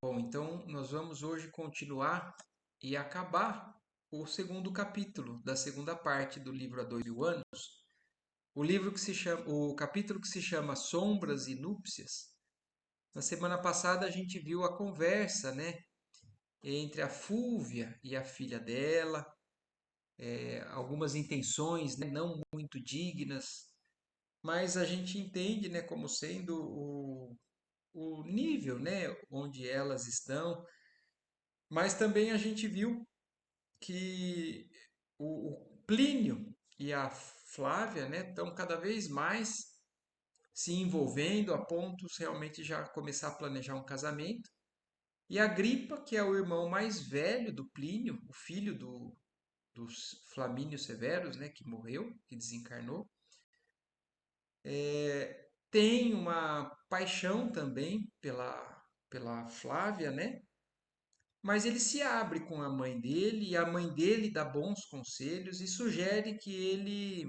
Bom, então nós vamos hoje continuar e acabar o segundo capítulo da segunda parte do livro Há 2000 anos. O capítulo que se chama Sombras e Núpcias. Na semana passada a gente viu a conversa, né, entre a Fúvia e a filha dela, algumas intenções, né, não muito dignas, mas a gente entende, né, como sendo o nível, né, onde elas estão. Mas também a gente viu que o Plínio e a Flávia, né, estão cada vez mais se envolvendo a ponto de realmente já começar a planejar um casamento. E a Agripa, que é o irmão mais velho do Plínio, o filho do Flamínio Severus, né, que morreu, que desencarnou, tem uma paixão também pela Flávia, né? Mas ele se abre com a mãe dele e a mãe dele dá bons conselhos e sugere que ele,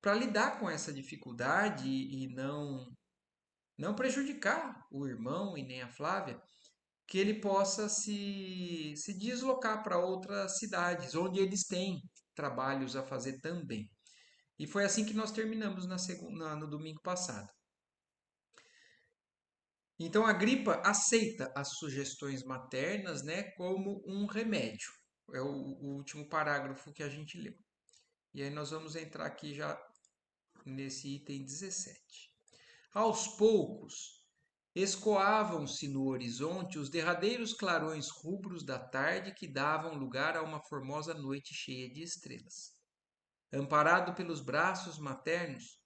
para lidar com essa dificuldade e não prejudicar o irmão e nem a Flávia, que ele possa se deslocar para outras cidades, onde eles têm trabalhos a fazer também. E foi assim que nós terminamos no domingo passado. Então a gripa aceita as sugestões maternas, né, como um remédio. É o último parágrafo que a gente leu. E aí nós vamos entrar aqui já nesse item 17. Aos poucos, escoavam-se no horizonte os derradeiros clarões rubros da tarde que davam lugar a uma formosa noite cheia de estrelas. Amparado pelos braços maternos,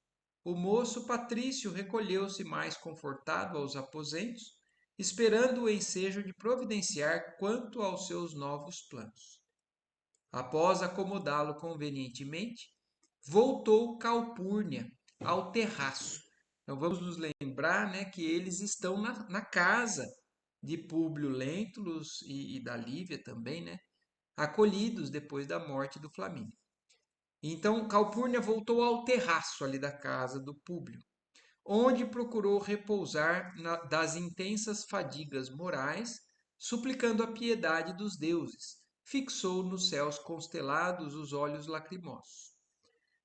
o moço Patrício recolheu-se mais confortado aos aposentos, esperando o ensejo de providenciar quanto aos seus novos planos. Após acomodá-lo convenientemente, voltou Calpurnia ao terraço. Então vamos nos lembrar, né, que eles estão na casa de Públio Lentulus e da Lívia também, né, acolhidos depois da morte do Flamínio. Então Calpurnia voltou ao terraço ali da casa do Públio, onde procurou repousar das intensas fadigas morais, suplicando a piedade dos deuses. Fixou nos céus constelados os olhos lacrimosos.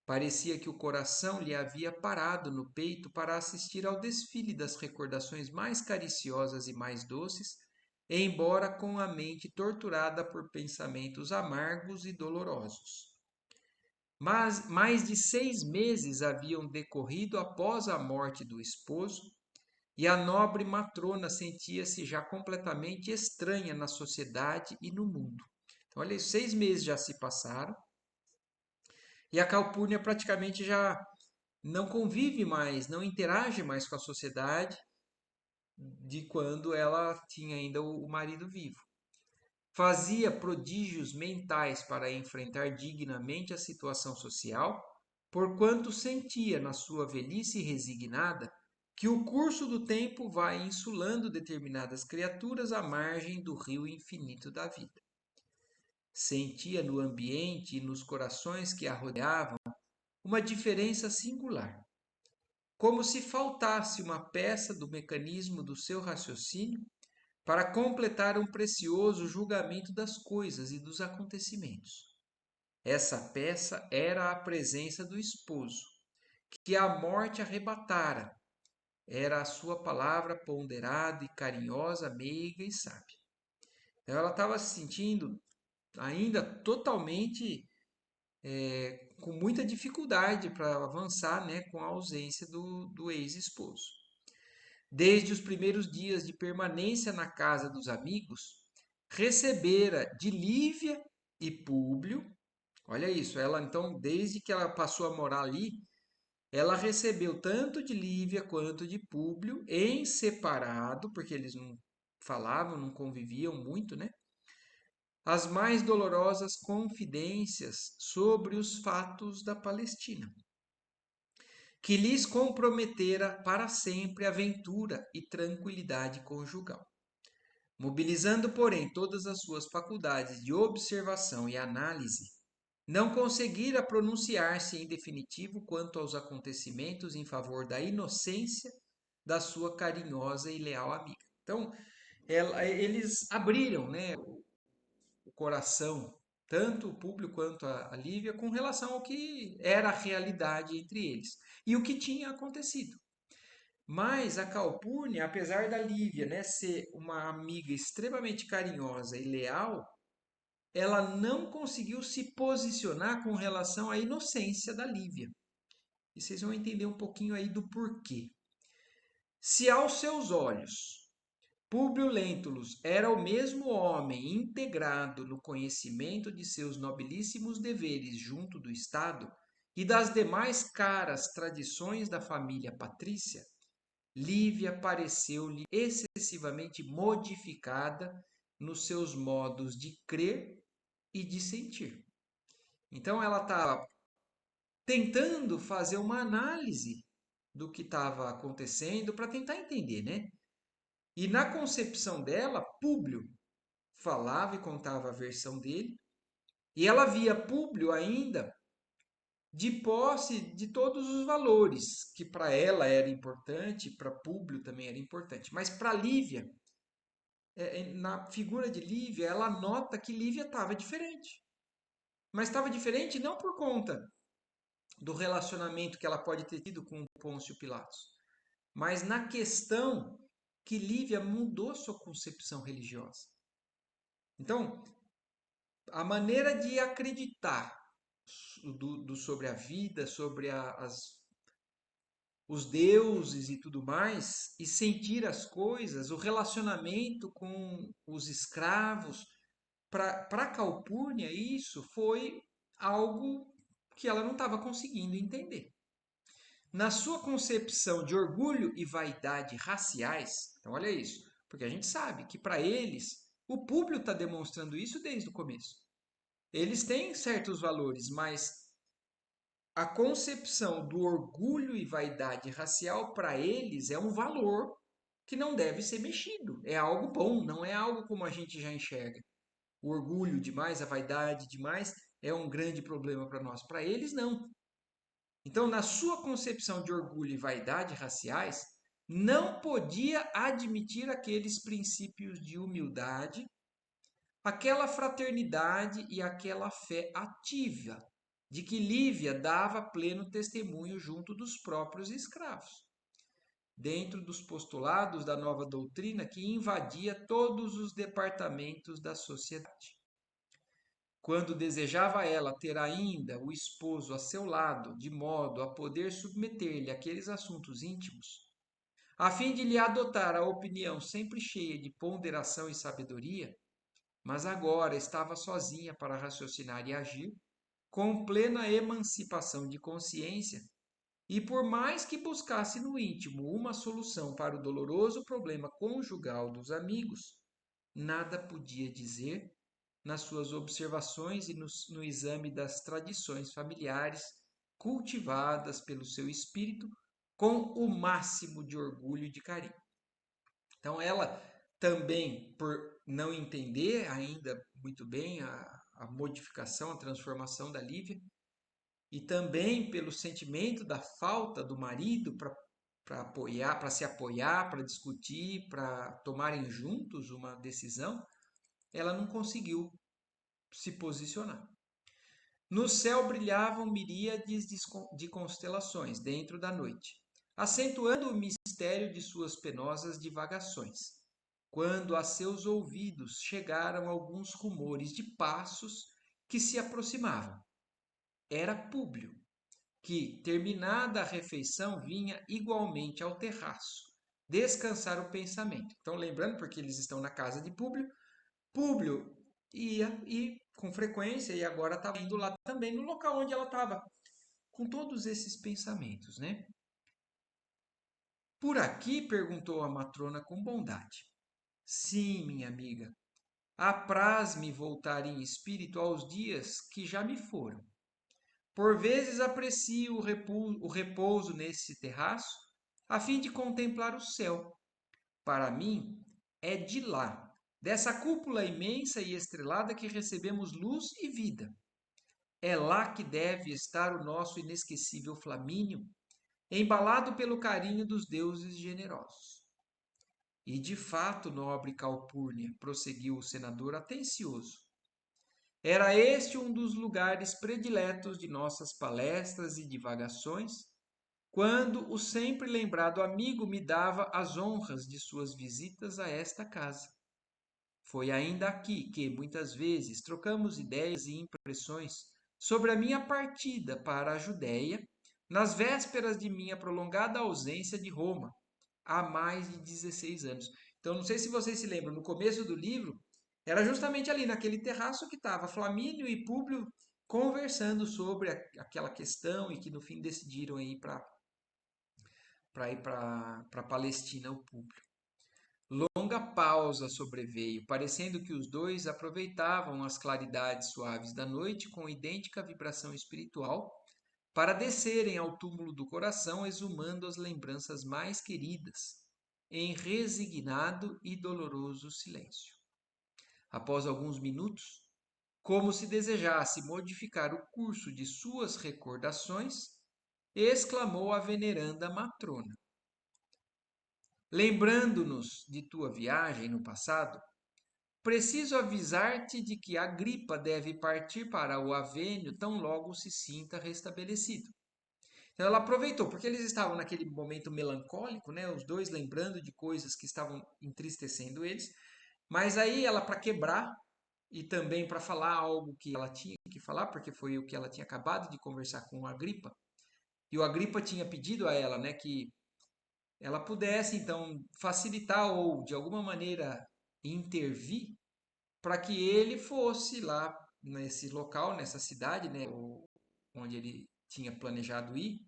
Parecia que o coração lhe havia parado no peito para assistir ao desfile das recordações mais cariciosas e mais doces, embora com a mente torturada por pensamentos amargos e dolorosos. Mas mais de 6 meses haviam decorrido após a morte do esposo, e a nobre matrona sentia-se já completamente estranha na sociedade e no mundo. Então, olha, 6 meses já se passaram, e a Calpurnia praticamente já não convive mais, não interage mais com a sociedade de quando ela tinha ainda o marido vivo. Fazia prodígios mentais para enfrentar dignamente a situação social, porquanto sentia na sua velhice resignada que o curso do tempo vai insulando determinadas criaturas à margem do rio infinito da vida. Sentia no ambiente e nos corações que a rodeavam uma diferença singular, como se faltasse uma peça do mecanismo do seu raciocínio para completar um precioso julgamento das coisas e dos acontecimentos. Essa peça era a presença do esposo, que a morte arrebatara. Era a sua palavra ponderada e carinhosa, meiga e sábia. Então ela estava se sentindo ainda totalmente com muita dificuldade para avançar, né, com a ausência do ex-esposo. Desde os primeiros dias de permanência na casa dos amigos, recebera de Lívia e Públio, olha isso, ela então, desde que ela passou a morar ali, ela recebeu tanto de Lívia quanto de Públio em separado, porque eles não falavam, não conviviam muito, né? As mais dolorosas confidências sobre os fatos da Palestina, que lhes comprometera para sempre a ventura e tranquilidade conjugal. Mobilizando, porém, todas as suas faculdades de observação e análise, não conseguira pronunciar-se em definitivo quanto aos acontecimentos em favor da inocência da sua carinhosa e leal amiga. Então, eles abriram, né, o coração, tanto o Públio quanto a Lívia, com relação ao que era a realidade entre eles e o que tinha acontecido. Mas a Calpurnia, apesar da Lívia, né, ser uma amiga extremamente carinhosa e leal, ela não conseguiu se posicionar com relação à inocência da Lívia. E vocês vão entender um pouquinho aí do porquê. Se aos seus olhos Públio Lentulus era o mesmo homem integrado no conhecimento de seus nobilíssimos deveres junto do Estado e das demais caras tradições da família patrícia, Lívia pareceu-lhe excessivamente modificada nos seus modos de crer e de sentir. Então ela estava tentando fazer uma análise do que estava acontecendo para tentar entender, né? E na concepção dela, Públio falava e contava a versão dele, e ela via Públio ainda de posse de todos os valores, que para ela era importante, para Públio também era importante. Mas para Lívia, na figura de Lívia, ela nota que Lívia estava diferente. Mas estava diferente não por conta do relacionamento que ela pode ter tido com Pôncio Pilatos, mas na questão que Lívia mudou sua concepção religiosa. Então, a maneira de acreditar sobre a vida, sobre os deuses e tudo mais, e sentir as coisas, o relacionamento com os escravos, para Calpurnia, isso foi algo que ela não estava conseguindo entender. Na sua concepção de orgulho e vaidade raciais, então olha isso, porque a gente sabe que para eles, o público está demonstrando isso desde o começo. Eles têm certos valores, mas a concepção do orgulho e vaidade racial para eles é um valor que não deve ser mexido. É algo bom, não é algo como a gente já enxerga. O orgulho demais, a vaidade demais é um grande problema para nós. Para eles, não. Então, na sua concepção de orgulho e vaidade raciais, não podia admitir aqueles princípios de humildade, aquela fraternidade e aquela fé ativa, de que Lívia dava pleno testemunho junto dos próprios escravos, dentro dos postulados da nova doutrina que invadia todos os departamentos da sociedade. Quando desejava ela ter ainda o esposo a seu lado, de modo a poder submeter-lhe aqueles assuntos íntimos, a fim de lhe adotar a opinião sempre cheia de ponderação e sabedoria, mas agora estava sozinha para raciocinar e agir, com plena emancipação de consciência, e por mais que buscasse no íntimo uma solução para o doloroso problema conjugal dos amigos, nada podia dizer nas suas observações e no exame das tradições familiares cultivadas pelo seu espírito com o máximo de orgulho e de carinho. Então, ela também, por não entender ainda muito bem a modificação, a transformação da Lívia, e também pelo sentimento da falta do marido para apoiar, para se apoiar, para discutir, para tomarem juntos uma decisão, ela não conseguiu se posicionar. No céu brilhavam miríades de constelações dentro da noite, acentuando o mistério de suas penosas divagações, quando a seus ouvidos chegaram alguns rumores de passos que se aproximavam. Era Públio, que, terminada a refeição, vinha igualmente ao terraço, descansar o pensamento. Então, lembrando, porque eles estão na casa de Públio, Públio ia e com frequência e agora estava indo lá também no local onde ela estava, com todos esses pensamentos, né? Por aqui? Perguntou a matrona com bondade. Sim, minha amiga. Apraz-me voltar em espírito aos dias que já me foram. Por vezes aprecio o repouso nesse terraço, a fim de contemplar o céu. Para mim, é de lá, dessa cúpula imensa e estrelada que recebemos luz e vida. É lá que deve estar o nosso inesquecível Flamínio, embalado pelo carinho dos deuses generosos. E de fato, nobre Calpurnia, prosseguiu o senador atencioso, era este um dos lugares prediletos de nossas palestras e divagações, quando o sempre lembrado amigo me dava as honras de suas visitas a esta casa. Foi ainda aqui que, muitas vezes, trocamos ideias e impressões sobre a minha partida para a Judéia, nas vésperas de minha prolongada ausência de Roma, há mais de 16 anos. Então, não sei se vocês se lembram, no começo do livro, era justamente ali naquele terraço que estava Flamínio e Públio conversando sobre aquela questão e que no fim decidiram ir para Palestina, o Públio. Longa pausa sobreveio, parecendo que os dois aproveitavam as claridades suaves da noite com idêntica vibração espiritual para descerem ao túmulo do coração, exumando as lembranças mais queridas, em resignado e doloroso silêncio. Após alguns minutos, como se desejasse modificar o curso de suas recordações, exclamou a veneranda matrona: lembrando-nos de tua viagem no passado, preciso avisar-te de que a gripa deve partir para o Avênio tão logo se sinta restabelecido. Então ela aproveitou, porque eles estavam naquele momento melancólico, né? Os dois lembrando de coisas que estavam entristecendo eles. Mas aí ela, para quebrar e também para falar algo que ela tinha que falar, porque foi o que ela tinha acabado de conversar com o Agripa, e o Agripa tinha pedido a ela, né, que ela pudesse então facilitar ou de alguma maneira intervir para que ele fosse lá nesse local, nessa cidade, né, onde ele tinha planejado ir,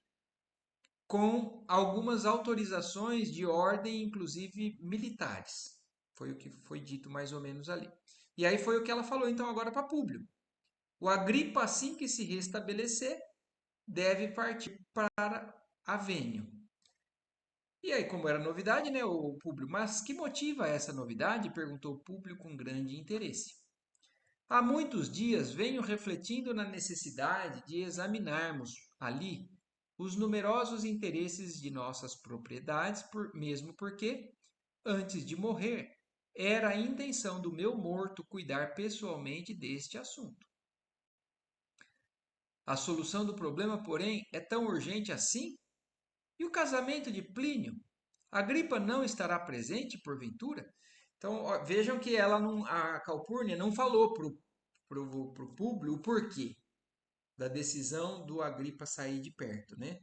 com algumas autorizações de ordem, inclusive militares. Foi o que foi dito mais ou menos ali. E aí foi o que ela falou então agora para Públio. O Agripa, assim que se restabelecer, deve partir para Avênio. E aí, como era novidade, né, o Públio, mas que motiva essa novidade? Perguntou o Públio com grande interesse. Há muitos dias venho refletindo na necessidade de examinarmos ali os numerosos interesses de nossas propriedades, mesmo porque, antes de morrer, era a intenção do meu morto cuidar pessoalmente deste assunto. A solução do problema, porém, é tão urgente assim? E o casamento de Plínio? Agripa não estará presente, porventura? Então, ó, vejam que ela não, a Calpurnia não falou pro Públio o porquê da decisão do Agripa sair de perto, né?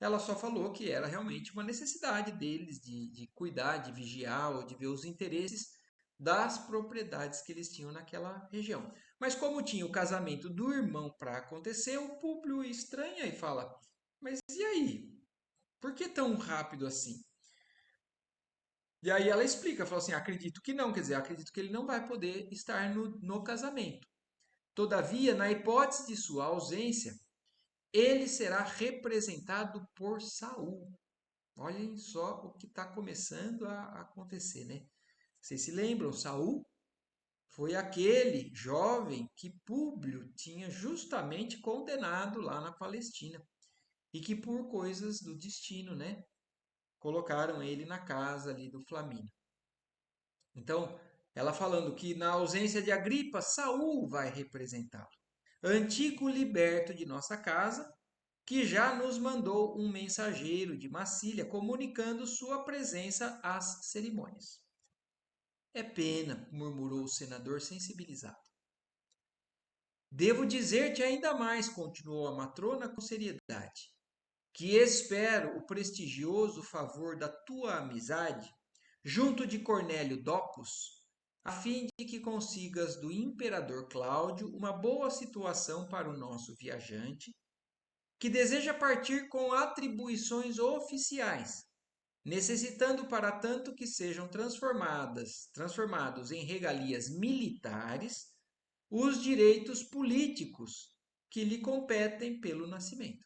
Ela só falou que era realmente uma necessidade deles de cuidar, de vigiar ou de ver os interesses das propriedades que eles tinham naquela região. Mas como tinha o casamento do irmão para acontecer, o Públio estranha e fala: mas e aí? Por que tão rápido assim? E aí ela explica, fala assim: acredito que não, quer dizer, acredito que ele não vai poder estar no casamento. Todavia, na hipótese de sua ausência, ele será representado por Saul. Olhem só o que está começando a acontecer, né? Vocês se lembram? Saul foi aquele jovem que Públio tinha justamente condenado lá na Palestina e que por coisas do destino, né, colocaram ele na casa ali do Flamínio. Então, ela falando que na ausência de Agripa, Saul vai representá-lo. Antigo liberto de nossa casa, que já nos mandou um mensageiro de Massília comunicando sua presença às cerimônias. É pena, murmurou o senador sensibilizado. Devo dizer-te ainda mais, continuou a matrona com seriedade, que espero o prestigioso favor da tua amizade junto de Cornélio Docus, a fim de que consigas do imperador Cláudio uma boa situação para o nosso viajante, que deseja partir com atribuições oficiais, necessitando para tanto que sejam transformados em regalias militares os direitos políticos que lhe competem pelo nascimento.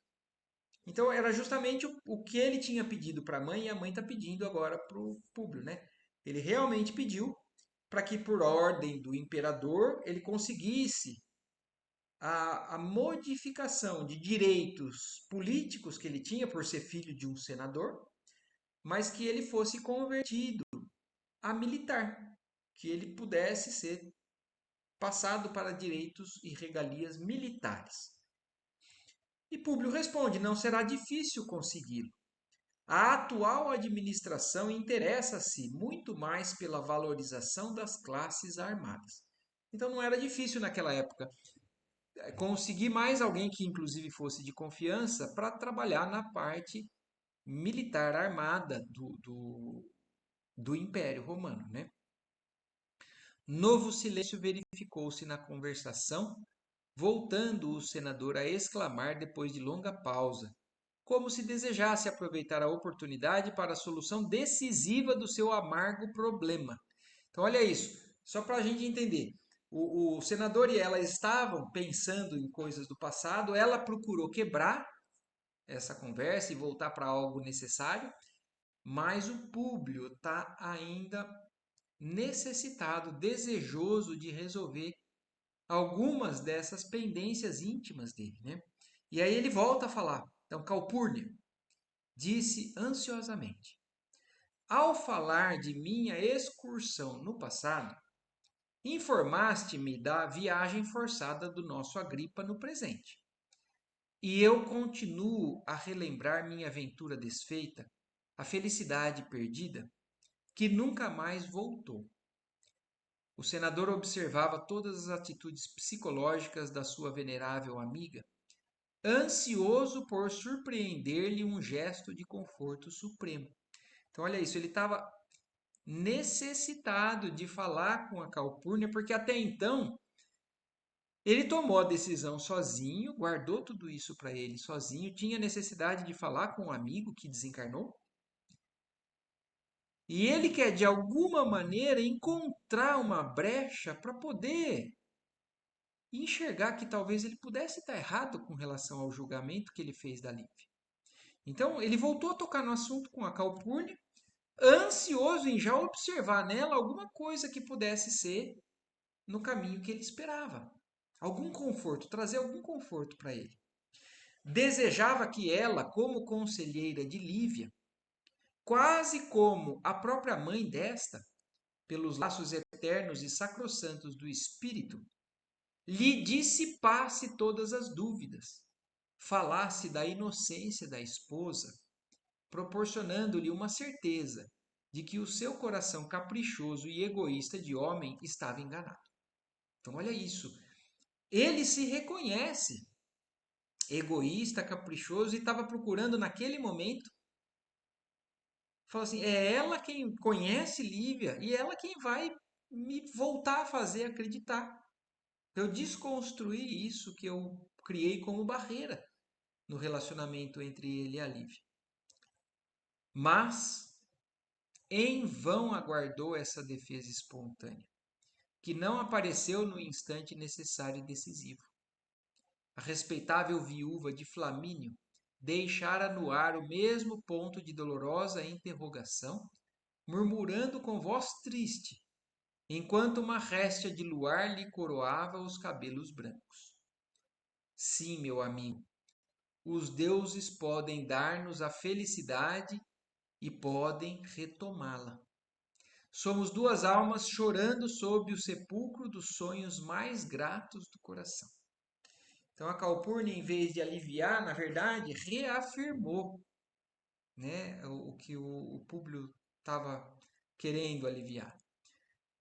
Então era justamente o que ele tinha pedido para a mãe e a mãe está pedindo agora para o Públio, né? Ele realmente pediu para que por ordem do imperador ele conseguisse a modificação de direitos políticos que ele tinha por ser filho de um senador, mas que ele fosse convertido a militar, que ele pudesse ser passado para direitos e regalias militares. E Públio responde: não será difícil consegui-lo. A atual administração interessa-se muito mais pela valorização das classes armadas. Então não era difícil naquela época conseguir mais alguém que inclusive fosse de confiança para trabalhar na parte militar armada do Império Romano, né? Novo silêncio verificou-se na conversação, voltando o senador a exclamar depois de longa pausa, como se desejasse aproveitar a oportunidade para a solução decisiva do seu amargo problema. Então, olha isso, só para a gente entender. O senador e ela estavam pensando em coisas do passado, ela procurou quebrar essa conversa e voltar para algo necessário, mas o Públio está ainda necessitado, desejoso de resolver algumas dessas pendências íntimas dele, né? E aí ele volta a falar. Então, Calpurnia disse ansiosamente: ao falar de minha excursão no passado, informaste-me da viagem forçada do nosso Agripa no presente. E eu continuo a relembrar minha aventura desfeita, a felicidade perdida, que nunca mais voltou. O senador observava todas as atitudes psicológicas da sua venerável amiga, ansioso por surpreender-lhe um gesto de conforto supremo. Então, olha isso, ele estava necessitado de falar com a Calpurnia, porque até então ele tomou a decisão sozinho, guardou tudo isso para ele sozinho, tinha necessidade de falar com um amigo que desencarnou. E ele quer, de alguma maneira, encontrar uma brecha para poder enxergar que talvez ele pudesse estar errado com relação ao julgamento que ele fez da Lívia. Então, ele voltou a tocar no assunto com a Calpurnia, ansioso em já observar nela alguma coisa que pudesse ser no caminho que ele esperava. Algum conforto, trazer algum conforto para ele. Desejava que ela, como conselheira de Lívia, quase como a própria mãe desta, pelos laços eternos e sacrossantos do espírito, lhe dissipasse todas as dúvidas, falasse da inocência da esposa, proporcionando-lhe uma certeza de que o seu coração caprichoso e egoísta de homem estava enganado. Então, olha isso. Ele se reconhece egoísta, caprichoso e estava procurando naquele momento. Fala assim: é ela quem conhece Lívia e ela quem vai me voltar a fazer acreditar. Eu desconstruí isso que eu criei como barreira no relacionamento entre ele e a Lívia. Mas em vão aguardou essa defesa espontânea, que não apareceu no instante necessário e decisivo. A respeitável viúva de Flamínio deixara no ar o mesmo ponto de dolorosa interrogação, murmurando com voz triste, enquanto uma réstia de luar lhe coroava os cabelos brancos. Sim, meu amigo, os deuses podem dar-nos a felicidade e podem retomá-la. Somos duas almas chorando sob o sepulcro dos sonhos mais gratos do coração. Então a Calpurnia, em vez de aliviar, na verdade, reafirmou, né, o que o Públio estava querendo aliviar.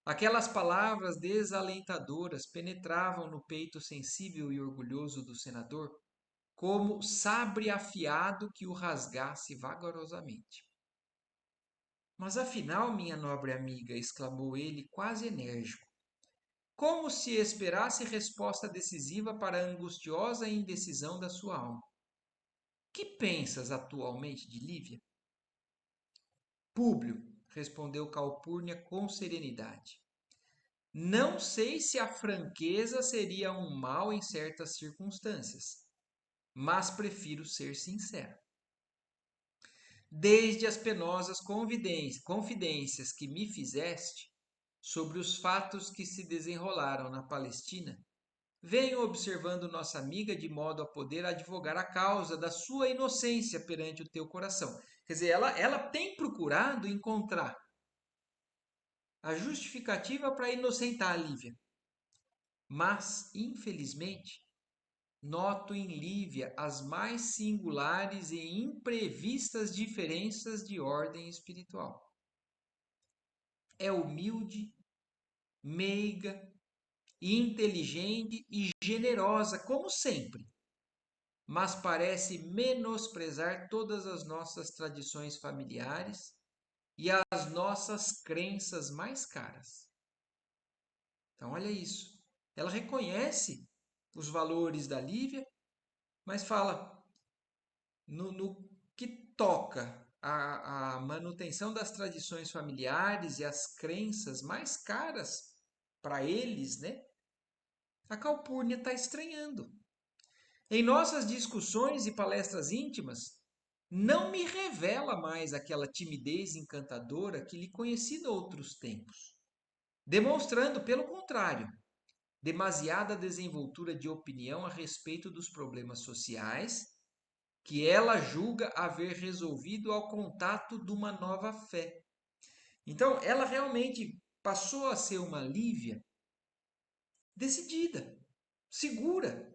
Aquelas palavras desalentadoras penetravam no peito sensível e orgulhoso do senador como sabre afiado que o rasgasse vagarosamente. Mas afinal, minha nobre amiga, exclamou ele, quase enérgico, como se esperasse resposta decisiva para a angustiosa indecisão da sua alma. Que pensas atualmente de Lívia? Públio, respondeu Calpurnia com serenidade. Não sei se a franqueza seria um mal em certas circunstâncias, mas prefiro ser sincero. Desde as penosas confidências que me fizeste sobre os fatos que se desenrolaram na Palestina, venho observando nossa amiga de modo a poder advogar a causa da sua inocência perante o teu coração. Quer dizer, ela tem procurado encontrar a justificativa para inocentar a Lívia. Mas, infelizmente, noto em Lívia as mais singulares e imprevistas diferenças de ordem espiritual. É humilde, meiga, inteligente e generosa, como sempre, mas parece menosprezar todas as nossas tradições familiares e as nossas crenças mais caras. Então, olha isso. Ela reconhece os valores da Lívia, mas fala no que toca a manutenção das tradições familiares e as crenças mais caras para eles, né? A Calpurnia está estranhando. Em nossas discussões e palestras íntimas, não me revela mais aquela timidez encantadora que lhe conheci noutros tempos, demonstrando, pelo contrário, demasiada desenvoltura de opinião a respeito dos problemas sociais que ela julga haver resolvido ao contato de uma nova fé. Então, ela realmente passou a ser uma Lívia decidida, segura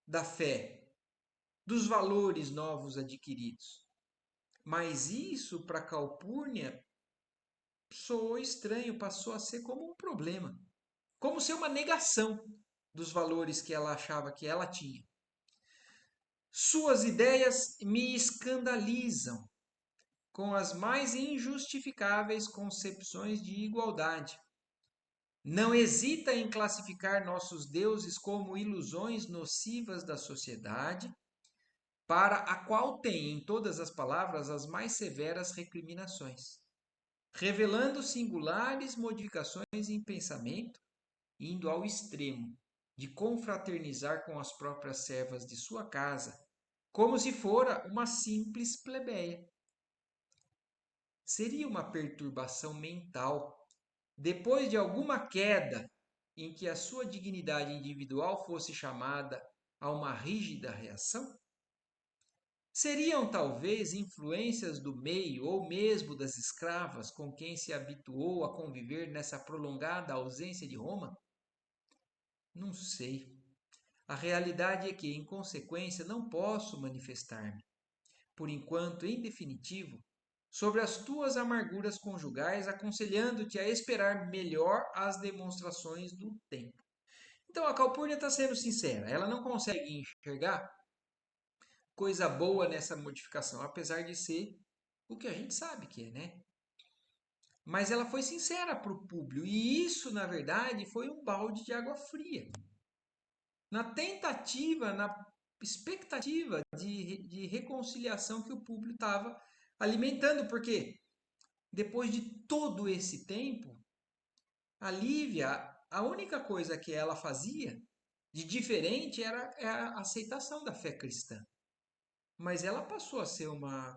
da fé, dos valores novos adquiridos. Mas isso para Calpurnia soou estranho, passou a ser como um problema, como ser uma negação dos valores que ela achava que ela tinha. Suas ideias me escandalizam com as mais injustificáveis concepções de igualdade. Não hesita em classificar nossos deuses como ilusões nocivas da sociedade, para a qual tem em todas as palavras as mais severas recriminações, revelando singulares modificações em pensamento, indo ao extremo de confraternizar com as próprias servas de sua casa, como se fora uma simples plebeia. Seria uma perturbação mental, depois de alguma queda em que a sua dignidade individual fosse chamada a uma rígida reação? Seriam talvez influências do meio ou mesmo das escravas com quem se habituou a conviver nessa prolongada ausência de Roma? Não sei. A realidade é que, em consequência, não posso manifestar-me, por enquanto, em definitivo, sobre as tuas amarguras conjugais, aconselhando-te a esperar melhor as demonstrações do tempo. Então a Calpurnia está sendo sincera, ela não consegue enxergar coisa boa nessa modificação, apesar de ser o que a gente sabe que é, né? Mas ela foi sincera para o Públio, e isso, na verdade, foi um balde de água fria. Na tentativa, na expectativa de reconciliação que o Públio estava alimentando, porque depois de todo esse tempo, a Lívia, a única coisa que ela fazia de diferente era a aceitação da fé cristã. Mas ela passou a ser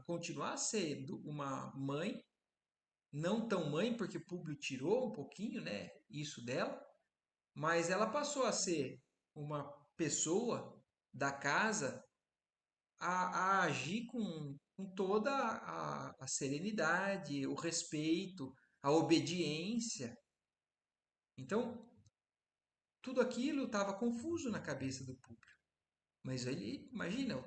continuar sendo uma mãe, não tão mãe, porque Públio tirou um pouquinho, né, isso dela, mas ela passou a ser uma pessoa da casa a agir com toda a serenidade, o respeito, a obediência. Então, tudo aquilo estava confuso na cabeça do Públio. Mas ele, imagina,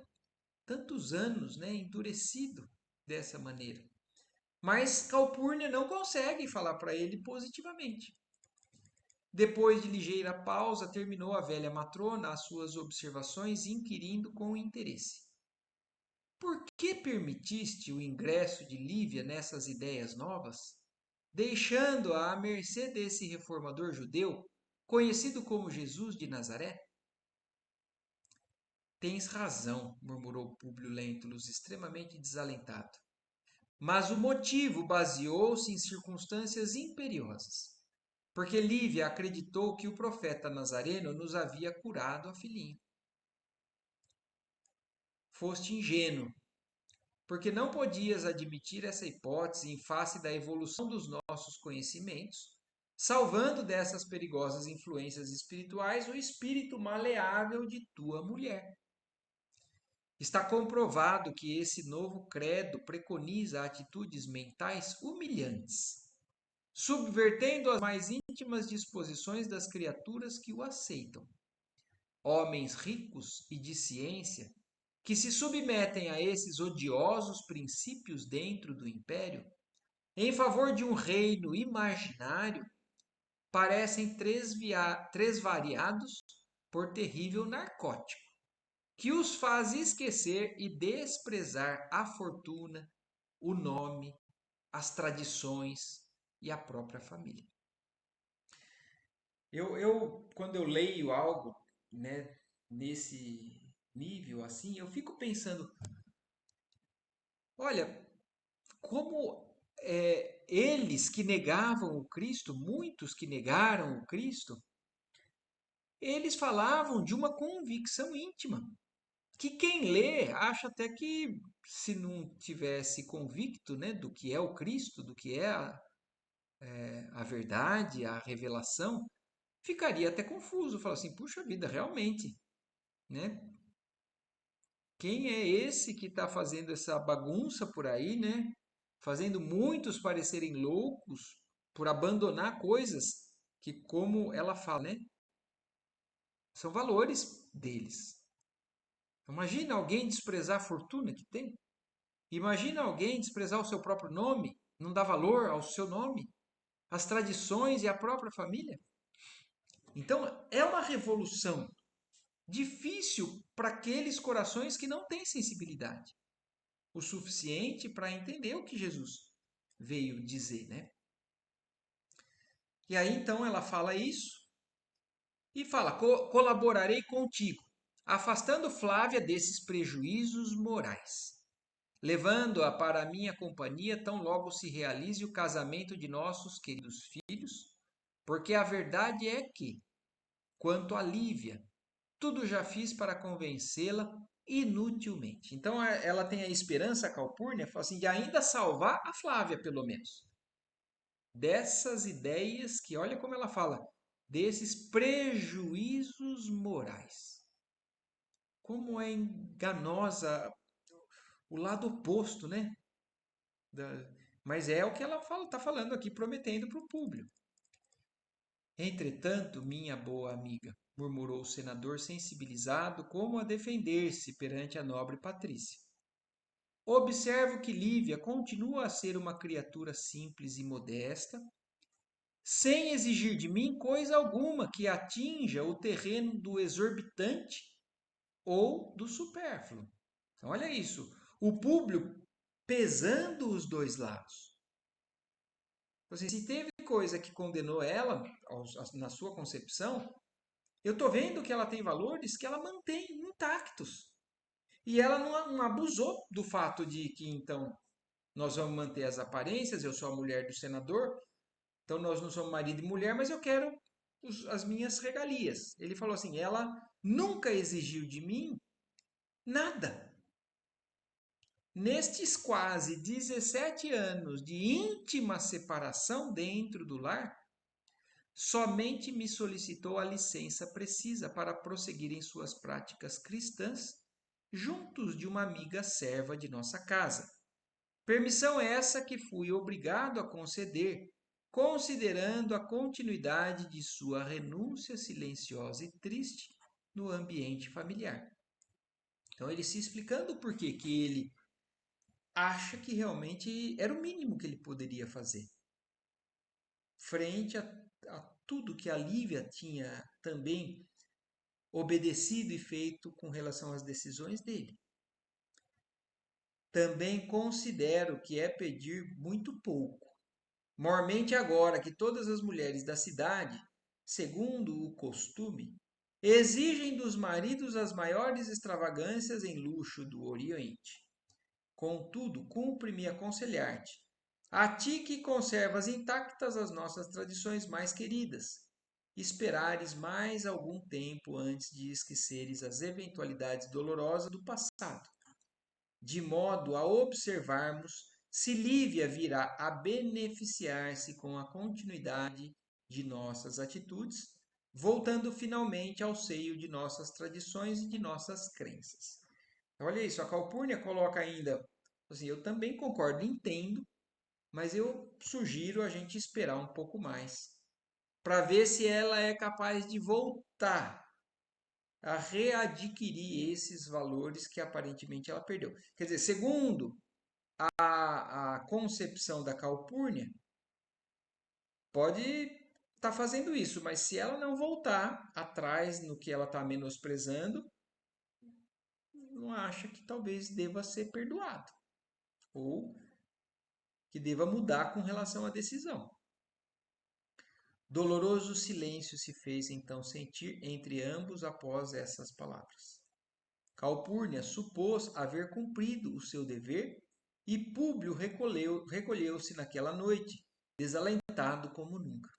tantos anos, né, endurecido dessa maneira. Mas Calpurnia não consegue falar para ele positivamente. Depois de ligeira pausa, terminou a velha matrona as suas observações, inquirindo com interesse: por que permitiste o ingresso de Lívia nessas ideias novas, deixando-a à mercê desse reformador judeu, conhecido como Jesus de Nazaré? Tens razão, murmurou Públio Lentulus, extremamente desalentado. Mas o motivo baseou-se em circunstâncias imperiosas, porque Lívia acreditou que o profeta Nazareno nos havia curado a filhinha. Foste ingênuo, porque não podias admitir essa hipótese em face da evolução dos nossos conhecimentos, salvando dessas perigosas influências espirituais o espírito maleável de tua mulher. Está comprovado que esse novo credo preconiza atitudes mentais humilhantes, subvertendo as mais íntimas disposições das criaturas que o aceitam. Homens ricos e de ciência, que se submetem a esses odiosos princípios dentro do império, em favor de um reino imaginário, parecem tresvariados por terrível narcótico, que os faz esquecer e desprezar a fortuna, o nome, as tradições e a própria família. Quando eu leio algo, né, nesse nível assim, eu fico pensando, olha, como eles que negavam o Cristo, muitos que negaram o Cristo, eles falavam de uma convicção íntima, que quem lê acha até que se não tivesse convicto, né, do que é o Cristo, do que é a verdade, a revelação, ficaria até confuso, falar assim, puxa vida, realmente, né? Quem é esse que está fazendo essa bagunça por aí, né? Fazendo muitos parecerem loucos por abandonar coisas que, como ela fala, né? São valores deles. Imagina alguém desprezar a fortuna que tem. Imagina alguém desprezar o seu próprio nome, não dar valor ao seu nome, as tradições e a própria família. Então, é uma revolução difícil para aqueles corações que não têm sensibilidade o suficiente para entender o que Jesus veio dizer, né? E aí então ela fala isso e fala: Colaborarei contigo, afastando Flávia desses prejuízos morais, levando-a para a minha companhia tão logo se realize o casamento de nossos queridos filhos, porque a verdade é que, quanto a Lívia, tudo já fiz para convencê-la inutilmente. Então ela tem a esperança, a Calpurnia, fala assim, de ainda salvar a Flávia, pelo menos. Dessas ideias que, olha como ela fala, desses prejuízos morais. Como é enganosa o lado oposto, né? Mas é o que ela fala, está falando aqui, prometendo para o público. Entretanto, minha boa amiga, murmurou o senador sensibilizado como a defender-se perante a nobre Patrícia. Observo que Lívia continua a ser uma criatura simples e modesta, sem exigir de mim coisa alguma que atinja o terreno do exorbitante ou do supérfluo. Então, olha isso. O público pesando os dois lados. Então, assim, se teve coisa que condenou ela, na sua concepção, eu estou vendo que ela tem valores que ela mantém intactos. E ela não abusou do fato de que, então, nós vamos manter as aparências, eu sou a mulher do senador, então nós não somos marido e mulher, mas eu quero as minhas regalias. Ele falou assim: ela nunca exigiu de mim nada. Nestes quase 17 anos de íntima separação dentro do lar, somente me solicitou a licença precisa para prosseguir em suas práticas cristãs, juntos de uma amiga serva de nossa casa. Permissão essa que fui obrigado a conceder, considerando a continuidade de sua renúncia silenciosa e triste no ambiente familiar. Então, ele se explicando por que ele acha que realmente era o mínimo que ele poderia fazer, frente a tudo que a Lívia tinha também obedecido e feito com relação às decisões dele. Também considero que é pedir muito pouco. Mormente agora que todas as mulheres da cidade, segundo o costume, exigem dos maridos as maiores extravagâncias em luxo do Oriente. Contudo, cumpre-me aconselhar-te, a ti que conservas intactas as nossas tradições mais queridas, esperares mais algum tempo antes de esqueceres as eventualidades dolorosas do passado, de modo a observarmos se Lívia virá a beneficiar-se com a continuidade de nossas atitudes, voltando finalmente ao seio de nossas tradições e de nossas crenças. Olha isso, a Calpurnia coloca ainda, assim, eu também concordo, entendo mas eu sugiro a gente esperar um pouco mais para ver se ela é capaz de voltar a readquirir esses valores que aparentemente ela perdeu. Quer dizer, segundo a concepção da Calpurnia, pode estar fazendo isso, mas se ela não voltar atrás no que ela está menosprezando, não acha que talvez deva ser perdoado ou que deva mudar com relação à decisão. Doloroso silêncio se fez então sentir entre ambos após essas palavras. Calpurnia supôs haver cumprido o seu dever e Públio recolheu-se naquela noite, desalentado como nunca.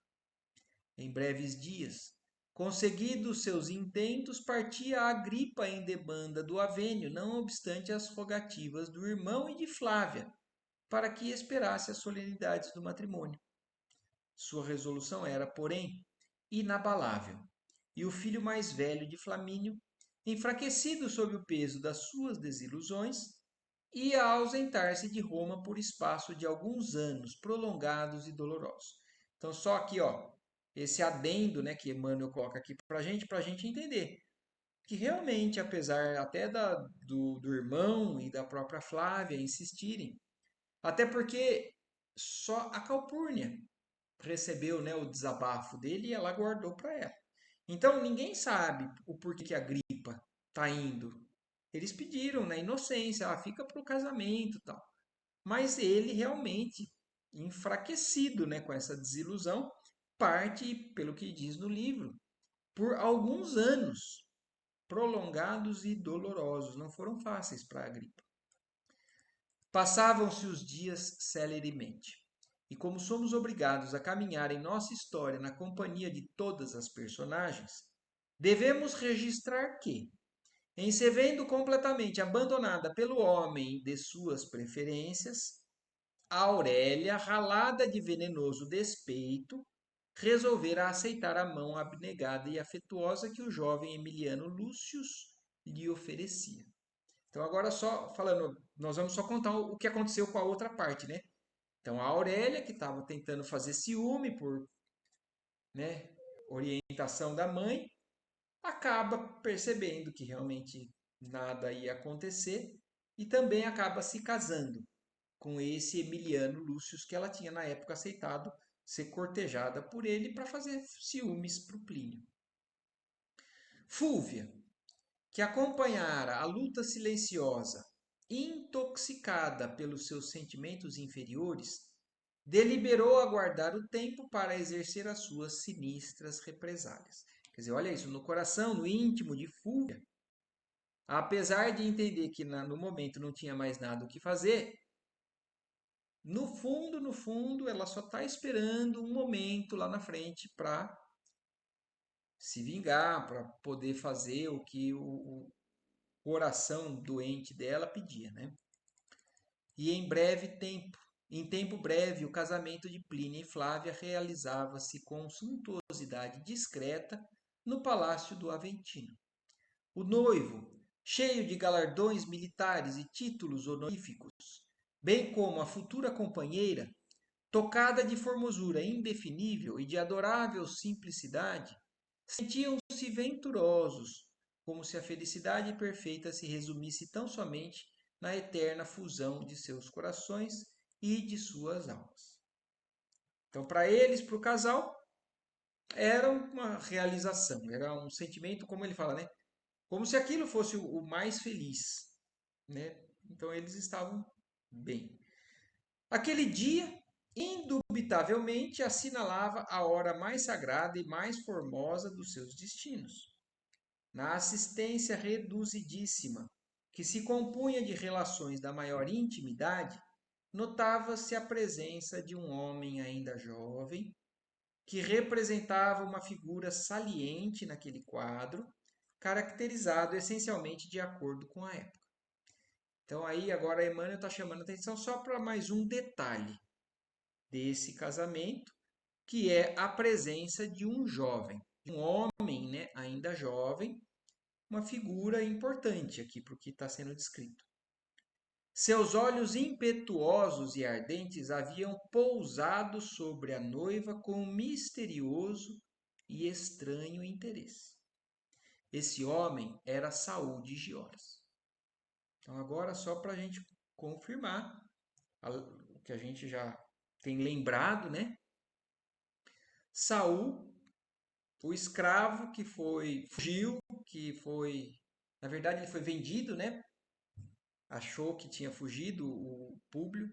Em breves dias, conseguidos seus intentos, partia Agripa em demanda do Avênio, não obstante as rogativas do irmão e de Flávia, para que esperasse as solenidades do matrimônio. Sua resolução era, porém, inabalável, e o filho mais velho de Flamínio, enfraquecido sob o peso das suas desilusões, ia ausentar-se de Roma por espaço de alguns anos prolongados e dolorosos. Então, só aqui, ó, esse adendo, né, que Emmanuel coloca aqui para a gente entender que realmente, apesar até do irmão e da própria Flávia insistirem, até porque só a Calpurnia recebeu, né, o desabafo dele e ela guardou para ela. Então ninguém sabe o porquê que a gripa tá indo. Eles pediram na inocência, ela fica para o casamento e tal. Mas ele realmente, enfraquecido, né, com essa desilusão, parte, pelo que diz no livro, por alguns anos prolongados e dolorosos. Não foram fáceis para a gripa. Passavam-se os dias celeremente. E como somos obrigados a caminhar em nossa história na companhia de todas as personagens, devemos registrar que, em se vendo completamente abandonada pelo homem de suas preferências, Aurélia, ralada de venenoso despeito, resolvera aceitar a mão abnegada e afetuosa que o jovem Emiliano Lúcio lhe oferecia. Então, agora só falando, nós vamos só contar o que aconteceu com a outra parte, né? Então, a Aurélia, que estava tentando fazer ciúme por, né, orientação da mãe, acaba percebendo que realmente nada ia acontecer e também acaba se casando com esse Emiliano Lúcio que ela tinha na época aceitado ser cortejada por ele para fazer ciúmes para o Plínio. Fúvia, que acompanhara a luta silenciosa, intoxicada pelos seus sentimentos inferiores, deliberou aguardar o tempo para exercer as suas sinistras represálias. Quer dizer, olha isso, no coração, no íntimo de Fúvia, apesar de entender que no momento não tinha mais nada o que fazer, no fundo, ela só está esperando um momento lá na frente para se vingar, para poder fazer o que o coração doente dela pedia, né? E em tempo breve, o casamento de Plínio e Flávia realizava-se com suntuosidade discreta no palácio do Aventino. O noivo, cheio de galardões militares e títulos honoríficos, bem como a futura companheira, tocada de formosura indefinível e de adorável simplicidade, sentiam-se venturosos, como se a felicidade perfeita se resumisse tão somente na eterna fusão de seus corações e de suas almas. Então, para eles, para o casal, era uma realização, era um sentimento, como ele fala, né? Como se aquilo fosse o mais feliz, né? Então, eles estavam bem. Aquele dia, indubitavelmente, assinalava a hora mais sagrada e mais formosa dos seus destinos. Na assistência reduzidíssima, que se compunha de relações da maior intimidade, notava-se a presença de um homem ainda jovem, que representava uma figura saliente naquele quadro, caracterizado essencialmente de acordo com a época. Então aí agora Emmanuel está chamando atenção só para mais um detalhe desse casamento, que é a presença de um jovem, de um homem, né, ainda jovem, uma figura importante aqui para o que está sendo descrito. Seus olhos impetuosos e ardentes haviam pousado sobre a noiva com um misterioso e estranho interesse. Esse homem era Saul de Gioras. Então, agora, só para a gente confirmar o que a gente já tem lembrado, né? Saul, o escravo que fugiu, na verdade, ele foi vendido, né? Achou que tinha fugido o Públio.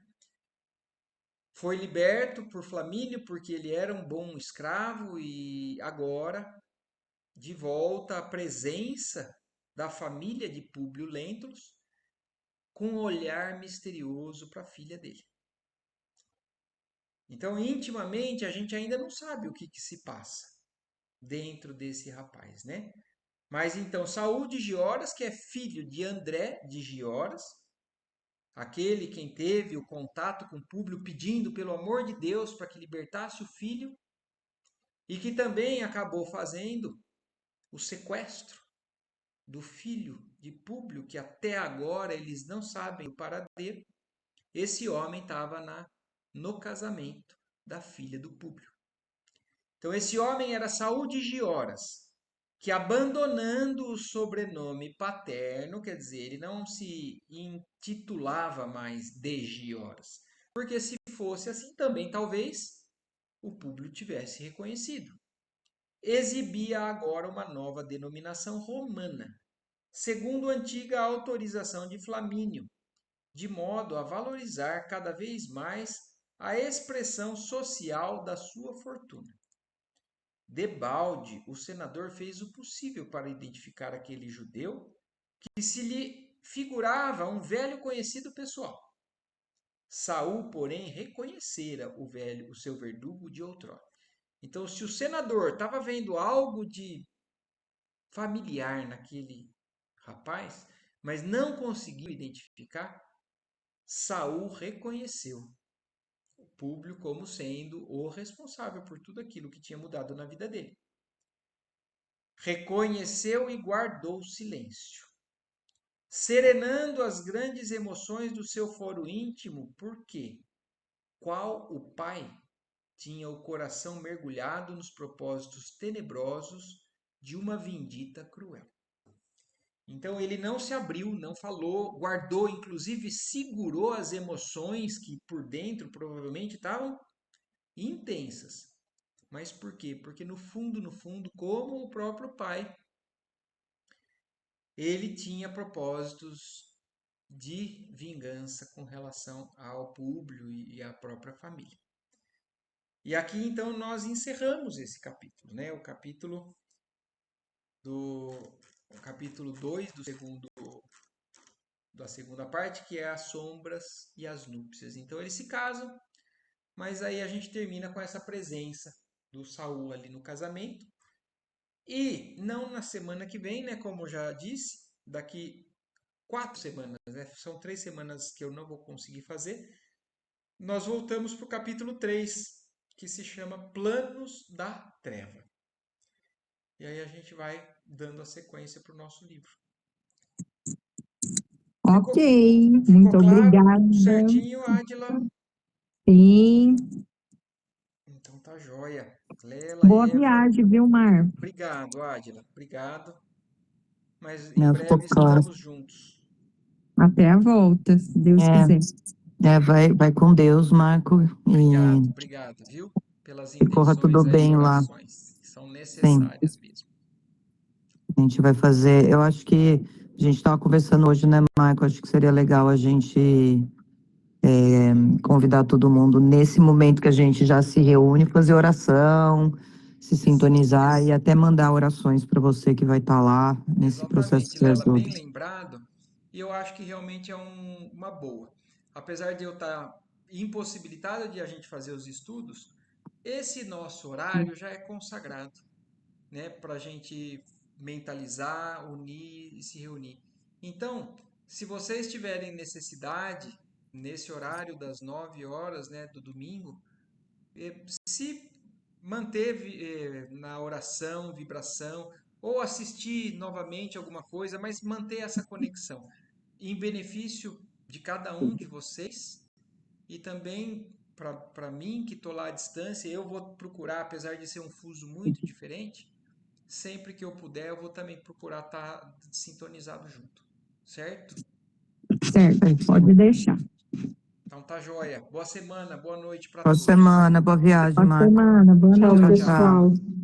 Foi liberto por Flamínio porque ele era um bom escravo e agora, de volta à presença da família de Públio Lentulus, com um olhar misterioso para a filha dele. Então, intimamente, a gente ainda não sabe o que se passa dentro desse rapaz, né? Mas então, Saul de Gioras, que é filho de André de Gioras, aquele quem teve o contato com Públio pedindo pelo amor de Deus para que libertasse o filho, e que também acabou fazendo o sequestro do filho de Públio, que até agora eles não sabem o paradeiro. Esse homem estava no casamento da filha do Públio. Então, esse homem era Saul de Gioras, que abandonando o sobrenome paterno, quer dizer, ele não se intitulava mais de Gioras, porque se fosse assim também, talvez o Públio tivesse reconhecido. Exibia agora uma nova denominação romana, segundo a antiga autorização de Flamínio, de modo a valorizar cada vez mais a expressão social da sua fortuna. Debalde, o senador fez o possível para identificar aquele judeu que se lhe figurava um velho conhecido pessoal. Saul, porém, reconhecera o seu verdugo de outrora. Então, se o senador estava vendo algo de familiar naquele rapaz, mas não conseguiu identificar, Saul reconheceu Públio como sendo o responsável por tudo aquilo que tinha mudado na vida dele. Reconheceu e guardou silêncio, serenando as grandes emoções do seu foro íntimo, porque, qual o pai, tinha o coração mergulhado nos propósitos tenebrosos de uma vindita cruel. Então ele não se abriu, não falou, guardou, inclusive segurou as emoções que por dentro provavelmente estavam intensas. Mas por quê? Porque no fundo, como o próprio pai, ele tinha propósitos de vingança com relação ao Públio e à própria família. E aqui então nós encerramos esse capítulo, né? Do o capítulo 2 da segunda parte, que é as sombras e as núpcias. Então eles se casam, mas aí a gente termina com essa presença do Saul ali no casamento. E não na semana que vem, né? Como eu já disse, daqui 4 semanas, né? São 3 semanas que eu não vou conseguir fazer. Nós voltamos para o capítulo 3, que se chama Planos da Treva. E aí a gente vai dando a sequência para o nosso livro. Ok, Ficou muito claro? obrigada. Certinho, Ádila? Sim. Então tá joia. Lela, Boa Eva, viagem, viu, Mar? obrigado, Ádila. Obrigado. Mas em Não, ficou breve claro. estaremos juntos. Até a volta, se Deus quiser. Vai com Deus, Marco, Obrigado, e obrigado, viu? Pelas que corra tudo intenções aí, bem lá. orações, que são Sim, necessárias mesmo. a gente vai fazer. Eu acho que a gente estava conversando hoje, né, Marco? Acho que seria legal a gente convidar todo mundo nesse momento que a gente já se reúne, fazer oração, se sintonizar e até mandar orações para você que vai estar lá nesse processo Exatamente, de Lela, bem ajuda. lembrado. E eu acho que realmente é uma boa. Apesar de eu estar impossibilitado de a gente fazer os estudos, esse nosso horário já é consagrado, né, para a gente mentalizar, unir e se reunir. Então, se vocês tiverem necessidade, nesse horário das 9 horas, né, do domingo, se manter na oração, vibração, ou assistir novamente alguma coisa, mas manter essa conexão em benefício de cada um de vocês e também para mim, que estou lá à distância, eu vou procurar, apesar de ser um fuso muito diferente, sempre que eu puder, eu vou também procurar estar sintonizado junto, certo? Certo, pode deixar. Então tá joia. Boa semana, boa noite para Boa todos. semana, boa viagem, Boa Marco. semana, boa Tchau, noite. Tchau, tchau. pessoal.